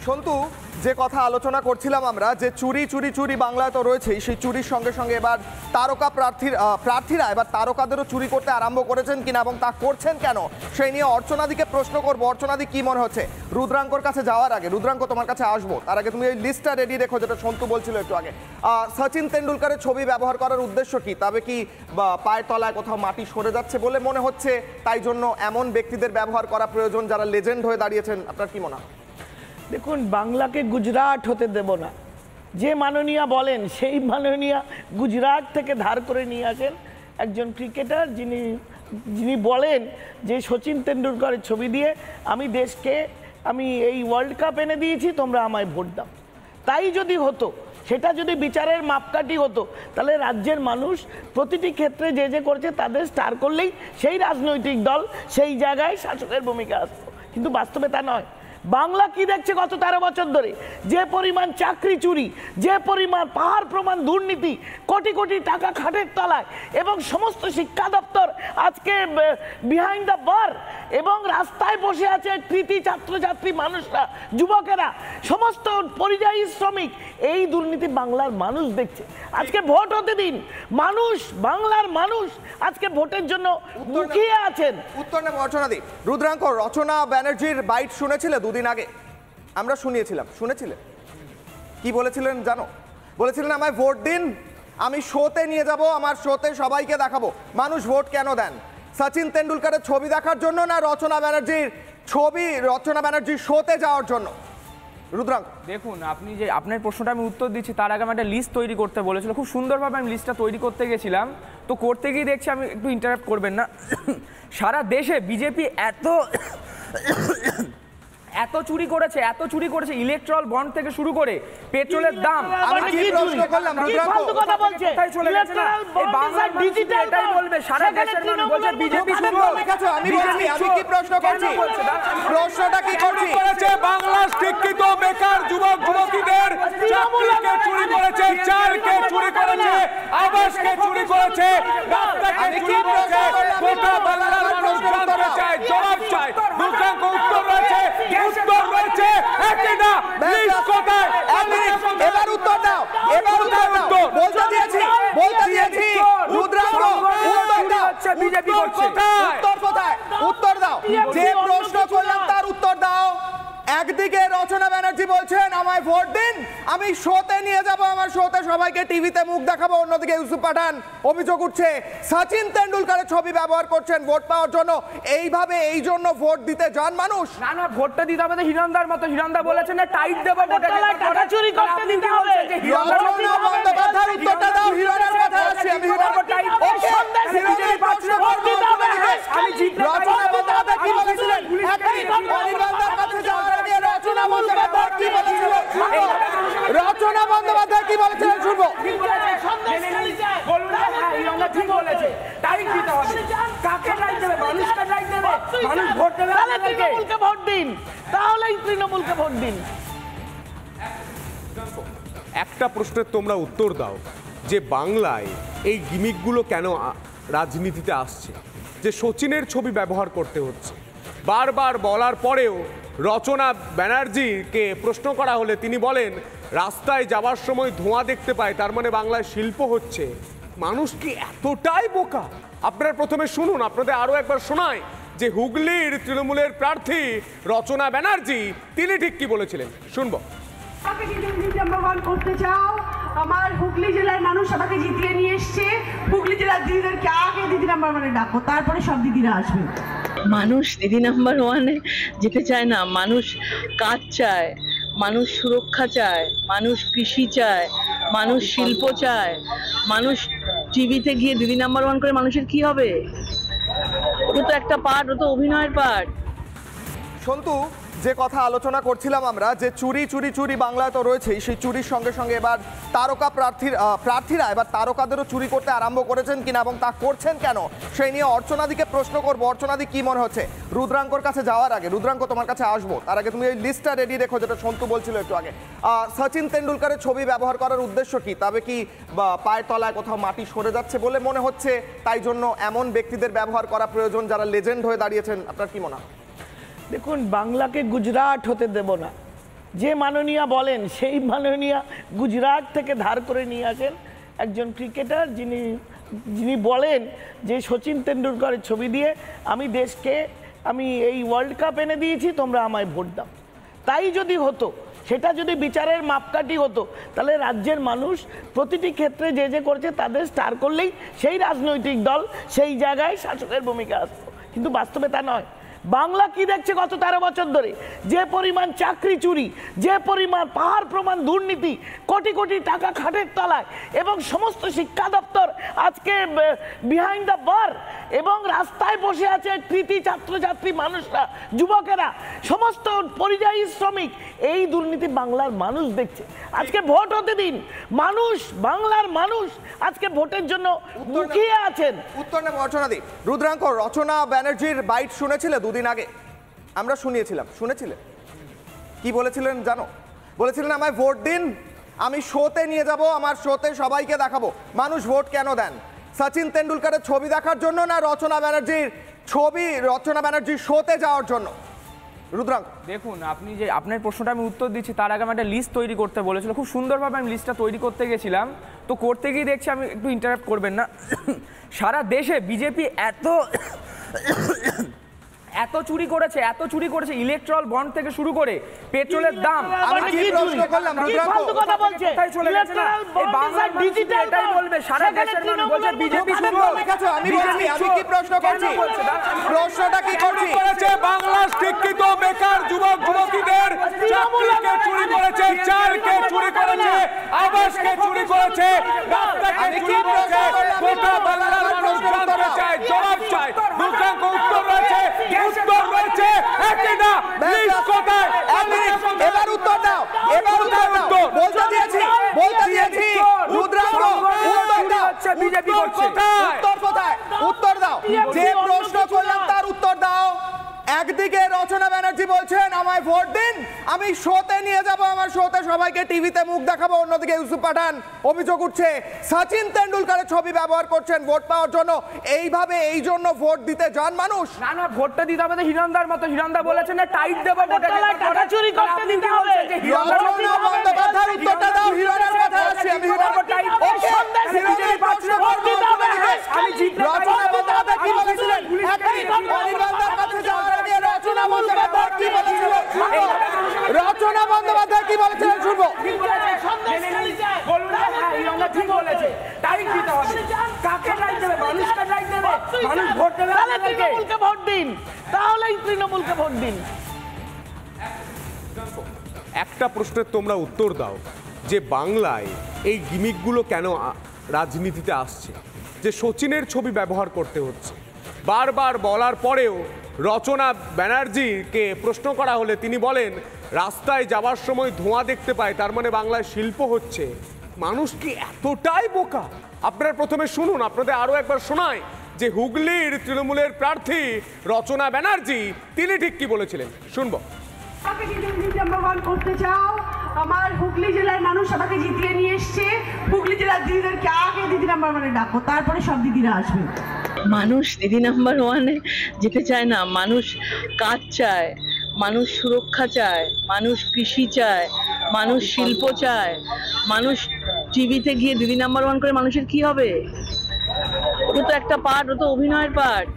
সন্তু, যে কথা আলোচনা করছিলাম আমরা, যে চুরি চুরি চুরি বাংলায় তো রয়েছেই, সেই চুরির সঙ্গে সঙ্গে এবার তারকা প্রার্থীরা এবার তারকাদেরও চুরি করতে আরম্ভ করেছেন কিনা এবং তা করছেন কেন, সেই নিয়ে অর্চনাদিকে প্রশ্ন করবো। অর্চনাদি, কি মনে হচ্ছে? রুদ্রাঙ্কর কাছে যাওয়ার আগে, রুদ্রাঙ্ক তোমার কাছে আসবো, তার আগে তুমি এই লিস্টটা রেডি রেখো যেটা সন্তু বলছিল একটু আগে। সচিন তেন্ডুলকারের ছবি ব্যবহার করার উদ্দেশ্য কি? তবে কি পায়ের তলায় কোথাও মাটি সরে যাচ্ছে বলে মনে হচ্ছে, তাই জন্য এমন ব্যক্তিদের ব্যবহার করা প্রয়োজন যারা লেজেন্ড হয়ে দাঁড়িয়েছেন? আপনার কি মনে হয়? দেখুন, বাংলাকে গুজরাট হতে দেব না। যে মাননীয়া বলেন সেই মাননীয়া গুজরাট থেকে ধার করে নিয়ে আসেন একজন ক্রিকেটার, যিনি বলেন যে সচিন তেন্ডুলকরের ছবি দিয়ে আমি দেশকে এই ওয়ার্ল্ড কাপ এনে দিয়েছি, তোমরা আমায় ভোট দাও। তাই যদি হতো, সেটা যদি বিচারের মাপকাঠি হতো, তাহলে রাজ্যের মানুষ প্রতিটি ক্ষেত্রে যে যে করেছে তাদের স্টার করলেই সেই রাজনৈতিক দল সেই জায়গায় শাসকের ভূমিকা আসতো। কিন্তু বাস্তবে তা নয়। বাংলা কি দেখছে গত 13 বছর ধরে? যে পরিমাণ চাকরি চুরি, যে পরিমাণ পাহাড় প্রমাণ দুর্নীতি, কোটি কোটি টাকা খাটের তলায়, এবং সমস্ত শিক্ষা দপ্তর আজকে বিহাইন্ড দ্য বার, এবং রাস্তায় বসে আছে কৃতি ছাত্রছাত্রী মানুষরা, যুবকেরা, সমস্ত পরিযায়ী শ্রমিক, এই দুর্নীতি বাংলার মানুষ দেখছে। আজকে ভোট হতে দিন। মানুষ, বাংলার মানুষ আজকে ভোটের জন্য মুখিয়ে আছেন। উত্তর নেব অর্চনাদি। রুদ্রাঙ্ক, রচনা ব্যানার্জির বাইট শুনেছিলে দুদিন আগে? আমরা শুনিয়েছিলাম, শুনেছিলে? কি বলেছিলেন জানো? বলেছিলেন আমায় ভোট দিন, আমি শোতে নিয়ে যাব, আমার শোতে সবাইকে দেখাবো। মানুষ ভোট কেন দেন? সচিন তেন্ডুলকারের ছবি দেখার জন্য, না রচনা ব্যানার্জির শোতে যাওয়ার জন্য? রুদ্রাঙ্ক, দেখুন, আপনি যে আপনার প্রশ্নটা আমি উত্তর দিচ্ছি তার আগে আমি একটা লিস্ট তৈরি করতে বলেছিল, খুব সুন্দরভাবে আমি লিস্টটা তৈরি করতে গেছিলাম। তো করতে গিয়ে দেখছি, আমি একটু ইন্টারাপ্ট করবেন না, সারা দেশে বিজেপি এত চুরি করেছে, ইলেকট্রাল বন্ড থেকে শুরু করে পেট্রোলের দাম। আমি কি প্রশ্ন করলাম? কোথায় চলে গেছে না? এই বাংলার মানুষ এটাই বলবে, সারা দেশের মানুষ বলছে বিজেপি শুভ। আমি কি প্রশ্ন করছি? প্রশ্নটা কি করছি? বাংলার শিক্ষিত বেকার যুবক যুবতীদের চাকরিকে চুরি করেছে, চালকে চুরি করেছে, আবাসকে চুরি করেছে, রাস্তাকে চুরি করেছে। গোটা বাংলার মানুষ জানতে চায়, জবাব চায়। রুদ্রাঙ্ক, উত্তর রয়েছে, উত্তর রয়েছে একই না। লিস্ট কোথায়? এবার উত্তর দাও, এবার উত্তর দাও। বলতে দিয়েছি রুদ্রাঙ্ক, উত্তর দাও। বিজেপি করছে, উত্তর কোথায়? উত্তর দাও। যে প্রশ্ন করলাম তার উত্তর দাও। একদিকে রচনা ব্যানার্জি বলছেন আমায় ভোট দিন, আমি শোতে নিয়ে যাব, আমার শোতে সবাইকে টিভিতে মুখ দেখাবো। অন্যদিকে ইউসুফ পাঠান অভিযোগ উঠছে সচিন তেন্ডুলকারের ছবি ব্যবহার করছেন ভোট পাওয়ার জন্য। এইভাবে এই জন্য ভোট দিতে যান মানুষ? না, ভোটটা দিতে হবে হিরণদার মতো। হিরণদা বলেছেন না টাইট দেবো, টাকা চুরি করতে দিতে হবে। রচনা বন্দ্যোপাধ্যায়ের উত্তরটা দাও। হিরণের কথা আসছে, আমি রচনা বন্দ্যোপাধ্যায় কি বলেছিলেন? অনির্বাণদার কাছে যাওয়ার আগে রচনা বন্দ্যোপাধ্যায় কি বলেছিলেন? রচনা বন্দ্যোপাধ্যায় কি বলেছিলেন শুনবো। তৃণমূলকে ভোট দিন, তাহলেই তৃণমূলকে ভোট দিন। একটা প্রশ্নের তোমরা উত্তর দাও, যে বাংলায় এই গিমিকগুলো কেন রাজনীতিতে আসছে? যে সচিনের ছবি ব্যবহার করতে হচ্ছে, বারবার বলার পরেও রচনা ব্যানার্জিকে প্রশ্ন করা হলে তিনি বলেন রাস্তায় যাওয়ার সময় ধোঁয়া দেখতে পায়, তার মানে বাংলায় শিল্প হচ্ছে। মানুষ কি এতটাই বোকা? আপনারা প্রথমে শুনুন, আপনাদের আরো একবার শোনায় যে হুগলির তৃণমূলের প্রার্থী রচনা ব্যানার্জি তিনি ঠিক কি বলেছিলেন, শুনবো। করতে চাও, আমার হুগলি জেলার মানুষ আমাকে জিতিয়ে নিয়ে এসছে। হুগলি জেলার দিদিদেরকে আগে দিদি নাম্বার ওয়ানে ডাকো, তারপরে সব দিদিরা আসবে। মানুষ দিদি নাম্বার ওয়ানে যেতে চায় না, মানুষ কাজ চায়, মানুষ সুরক্ষা চায়, মানুষ কৃষি চায়, মানুষ শিল্প চায়। মানুষ টিভিতে গিয়ে দিদি নাম্বার ওয়ান করে মানুষের কি হবে? ওটা তো একটা পার্ট, ওটা তো অভিনয়ের পার্ট। সন্তু, যে কথা আলোচনা করছিলাম আমরা, যে চুরি চুরি চুরি বাংলায় তো রয়েছেই, সেই চুরির সঙ্গে সঙ্গে এবার তারকা প্রার্থীরা এবার তারকাদেরও চুরি করতে আরম্ভ করেছেন কিনা এবং তা করছেন কেন, সেই নিয়ে অর্চনাদিকে প্রশ্ন করবো। অর্চনাদি, কি মনে হচ্ছে? রুদ্রাঙ্কর কাছে যাওয়ার আগে, রুদ্রাঙ্ক তোমার কাছে আসবো, তার আগে তুমি এই লিস্টটা রেডি রেখো যেটা সন্তু বলছিল একটু আগে। সচিন তেন্ডুলকারের ছবি ব্যবহার করার উদ্দেশ্য কি? তবে কি পায়ের তলায় কোথাও মাটি সরে যাচ্ছে বলে মনে হচ্ছে, তাই জন্য এমন ব্যক্তিদের ব্যবহার করা প্রয়োজন যারা লেজেন্ড হয়ে দাঁড়িয়েছেন? আপনার কি মনে হয়? দেখুন, বাংলাকে গুজরাট হতে দেব না। যে মাননীয়া বলেন সেই মাননীয়া গুজরাট থেকে ধার করে নিয়ে আসেন একজন ক্রিকেটার যিনি বলেন যে সচিন তেন্ডুলকরের ছবি দিয়ে আমি দেশকে আমি এই ওয়ার্ল্ড কাপ এনে দিয়েছি, তোমরা আমায় ভোট দাও। তাই যদি হতো, সেটা যদি বিচারের মাপকাঠি হতো, তাহলে রাজ্যের মানুষ প্রতিটি ক্ষেত্রে যে যে করেছে তাদের স্টার করলেই সেই রাজনৈতিক দল সেই জায়গায় শাসকের ভূমিকা আসতো, কিন্তু বাস্তবে তা নয়। বাংলা কি দেখছে গত 13 বছর ধরে? যে পরিমাণ চাকরি চুরি, যে পরিমাণ পাহাড় প্রমাণ দুর্নীতি, কোটি কোটি টাকা খাটের তলায়, এবং সমস্ত শিক্ষা দপ্তর আজকে বিহাইন্ড দ্য বার, এবং রাস্তায় বসে আছে কৃতি ছাত্রছাত্রী মানুষরা, যুবকেরা, সমস্ত পরিযায়ী শ্রমিক, এই দুর্নীতি বাংলার মানুষ দেখছে। আজকে ভোট হতে দিন, মানুষ, বাংলার মানুষ আজকে ভোটের জন্য মুখিয়ে আছেন। উত্তর নেব রচনা দি। রুদ্রাঙ্ক, রচনা ব্যানার্জির বাইট শুনেছিলে দুদিন আগে? আমরা শুনিয়েছিলাম, শুনেছিলে? কি বলেছিলেন জানো? বলেছিলেন আমায় ভোট দিন, আমি শোতে নিয়ে যাব, আমার শোতে সবাইকে দেখাবো। মানুষ ভোট কেন দেন? সচিন তেন্ডুলকরের ছবি দেখার জন্য, না রচনা ব্যানার্জির শোতে যাওয়ার জন্য? রুদ্রাঙ্ক, দেখুন, আপনি যে আপনার প্রশ্নটা আমি উত্তর দিচ্ছি তার আগে আমি একটা লিস্ট তৈরি করতে বলেছিল, খুব সুন্দরভাবে আমি লিস্টটা তৈরি করতে গেছিলাম। তো করতে গিয়ে দেখছি, আমি একটু ইন্টারাপ্ট করবেন না, সারা দেশে বিজেপি এত চুরি করেছে, ইলেকট্রাল বন্ড থেকে শুরু করে পেট্রোলের দাম। আমি কি প্রশ্ন করলাম রুদ্রাঙ্ক? কোথায় চলে গেছে না? এই বাংলার মানুষ এটাই বলবে, সারা দেশের মানুষ বলছে বিজেপি শুভ। আমি কি প্রশ্ন করছি? প্রশ্নটা কি করছি? বাংলার শিক্ষিত বেকার যুবক যুবতীদের চাকরিকে চুরি করেছে, চালকে চুরি করেছে, আবাসকে চুরি করেছে, রাস্তাকে চুরি করেছে। গোটা বাংলার মানুষ জানতে চায়, জবাব চায়। রুদ্রাঙ্ক, উত্তর রয়েছে, উত্তর রয়েছে একই না। লিস্ট কোথায়? এবার উত্তর দাও, এবার উত্তর দাও। বলতে দিয়েছি রুদ্রাঙ্ক, উত্তর দাও। বিজেপি করছে। উত্তর কোথায়? উত্তর দাও। যে প্রশ্ন করলাম তার উত্তর দাও। একদিকে রচনা ব্যানার্জি বলছেন আমায় ভোট দিন, আমি শোতে নিয়ে যাব, আমার শোতে সবাইকে টিভিতে মুখ দেখাবো। অন্যদিকে ইউসুফ পাঠান অভিযোগ উঠছে সচিন তেন্ডুলকরের ছবি ব্যবহার করছেন ভোট পাওয়ার জন্য। এইভাবে এই জন্য ভোট দিতে যান মানুষ? না, ভোটটা দিতে হবে হিরণদার মতো। হিরণদা বলেছেন না টাইট দেবো, টাকা চুরি করতে দিতে হবে। রচনা বন্দ্যোপাধ্যায়ের উত্তরটা দাও। হিরণের কথা আসছে, আমি রচনা বন্দ্যোপাধ্যায় কি বলেছিলেন? অনির্বাণদার কাছে যাওয়ার আগে রচনা বন্দ্যোপাধ্যায় কি বলেছিলেন? রচনা বন্দ্যোপাধ্যায় কি বলেছিলেন শুনবো। তৃণমূলকে ভোট দিন, তাহলেই তৃণমূলকে ভোট দিন। একটা প্রশ্নের তোমরা উত্তর দাও যে বাংলায় এই গিমিকগুলো কেন রাজনীতিতে আসছে, যে সচিনের ছবি ব্যবহার করতে হচ্ছে। বারবার বলার পরেও রচনা ব্যানার্জিকে প্রশ্ন করা হলে তিনি বলেন রাস্তায় যাওয়ার সময় ধোঁয়া দেখতে পায়, তার মানে বাংলায় শিল্প হচ্ছে। মানুষ কি এতটাই বোকা? আপনারা প্রথমে শুনুন, আপনাদের আরো একবার শোনায় যে হুগলির তৃণমূলের প্রার্থী রচনা ব্যানার্জি তিনি ঠিক কি বলেছিলেন, শুনবো। করতে চাও, আমার হুগলি জেলার মানুষ আমাকে জিতিয়ে নিয়ে এসছে, হুগলি জেলার দিদিদেরকে আগে দিদি নাম্বার ওয়ানে ডাকো, তারপরে সব দিদিরা আসবে। মানুষ দিদি নাম্বার ওয়ানে যেতে চায় না, মানুষ কাজ চায়, মানুষ সুরক্ষা চায়, মানুষ কৃষি চায়, মানুষ শিল্প চায়। মানুষ টিভিতে গিয়ে দিদি নাম্বার ওয়ান করে মানুষের কি হবে? ওটা তো একটা পার্ট, ওটা তো অভিনয়ের পার্ট।